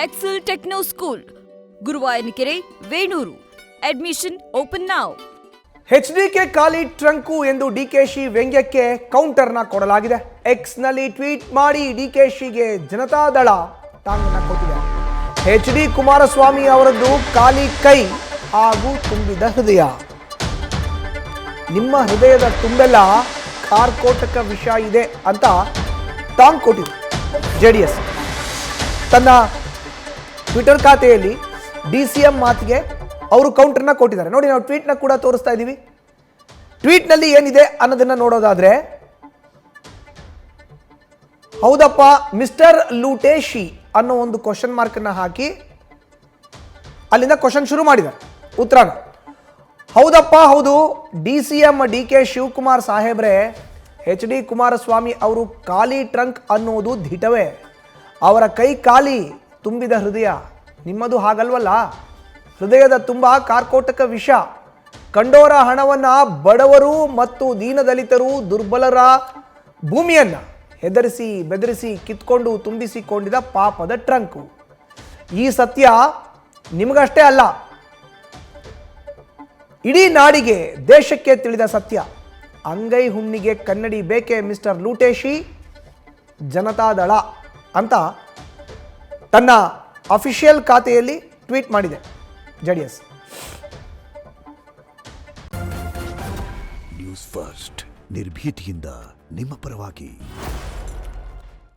Excel techno school, Guruvayanakere, Venur. Admission open now. HDK ಖಾಲಿ trunk ಎಂದು ಡಿಕೆಶಿ ವ್ಯಂಗ್ಯಕ್ಕೆ ಕೌಂಟರ್ನ ಕೊಡಲಾಗಿದೆ. ಎಕ್ಸ್ನಲ್ಲಿ ಟ್ವೀಟ್ ಮಾಡಿ ಡಿಕೆಶಿಗೆ ಜನತಾದಳ ಟಾಂಗನ್ನ ಕೊಟ್ಟಿದೆ. ಎಚ್.ಡಿ. ಕುಮಾರಸ್ವಾಮಿ ಅವರದ್ದು ಖಾಲಿ ಕೈ ಹಾಗೂ ತುಂಬಿದ ಹೃದಯ. ನಿಮ್ಮ ಹೃದಯದ ತುಂಬೆಲ್ಲ ಕಾರ್ಕೋಟಕ ವಿಷ ಇದೆ ಅಂತ ಟಾಂಗ್ ಕೊಟ್ಟಿದೆ JDS. ತನ್ನ ಟ್ವಿಟರ್ ಖಾತೆಯಲ್ಲಿ DCM ಮಾತಿಗೆ ಅವರು ಕೌಂಟರ್ನ ಕೊಟ್ಟಿದ್ದಾರೆ. ನೋಡಿ, ನಾವು ಟ್ವೀಟ್ನ ಕೂಡ ತೋರಿಸ್ತಾ ಇದ್ದೀವಿ. ಟ್ವೀಟ್ನಲ್ಲಿ ಏನಿದೆ ಅನ್ನೋದನ್ನ ನೋಡೋದಾದ್ರೆ, ಹೌದಪ್ಪ ಮಿಸ್ಟರ್ ಲೂಟೇಶಿ ಅನ್ನೋ ಒಂದು ಕ್ವಶನ್ ಮಾರ್ಕನ್ನು ಹಾಕಿ ಅಲ್ಲಿಂದ ಕ್ವಶನ್ ಶುರು ಮಾಡಿದ್ದಾರೆ. ಉತ್ತರನ ಹೌದಪ್ಪ ಹೌದು, DCM DK ಶಿವಕುಮಾರ್ ಸಾಹೇಬ್ರೆ, H.D. ಕುಮಾರಸ್ವಾಮಿ ಅವರು ಖಾಲಿ ಟ್ರಂಕ್ ಅನ್ನೋದು ದಿಟವೇ. ಅವರ ಕೈ ಖಾಲಿ, ತುಂಬಿದ ಹೃದಯ. ನಿಮ್ಮದು ಹಾಗಲ್ವಲ್ಲ. ಹೃದಯದ ತುಂಬ ಕಾರ್ಕೋಟಕ ವಿಷ. ಕಂಡೋರ ಹಣವನ್ನು ಬಡವರು ಮತ್ತು ದೀನದಲಿತರು ದುರ್ಬಲರ ಭೂಮಿಯನ್ನು ಹೆದರಿಸಿ ಬೆದರಿಸಿ ಕಿತ್ಕೊಂಡು ತುಂಬಿಸಿಕೊಂಡಿದ್ದ ಪಾಪದ ಟ್ರಂಕು. ಈ ಸತ್ಯ ನಿಮಗಷ್ಟೇ ಅಲ್ಲ, ಇಡೀ ನಾಡಿಗೆ ದೇಶಕ್ಕೆ ತಿಳಿದ ಸತ್ಯ. ಅಂಗೈ ಹುಣ್ಣಿಗೆ ಕನ್ನಡಿ ಬೇಕೆ ಮಿಸ್ಟರ್ ಲೂಟೇಶಿ, ಜನತಾದಳ ಅಂತ ತನ್ನ ಅಫಿಷಿಯಲ್ ಖಾತೆಯಲ್ಲಿ ಟ್ವೀಟ್ ಮಾಡಿದೆ JDS. ನ್ಯೂಸ್ ಫಸ್ಟ್, ನಿರ್ಭೀತಿಯಿಂದ ನಿಮ್ಮ ಪರವಾಗಿ.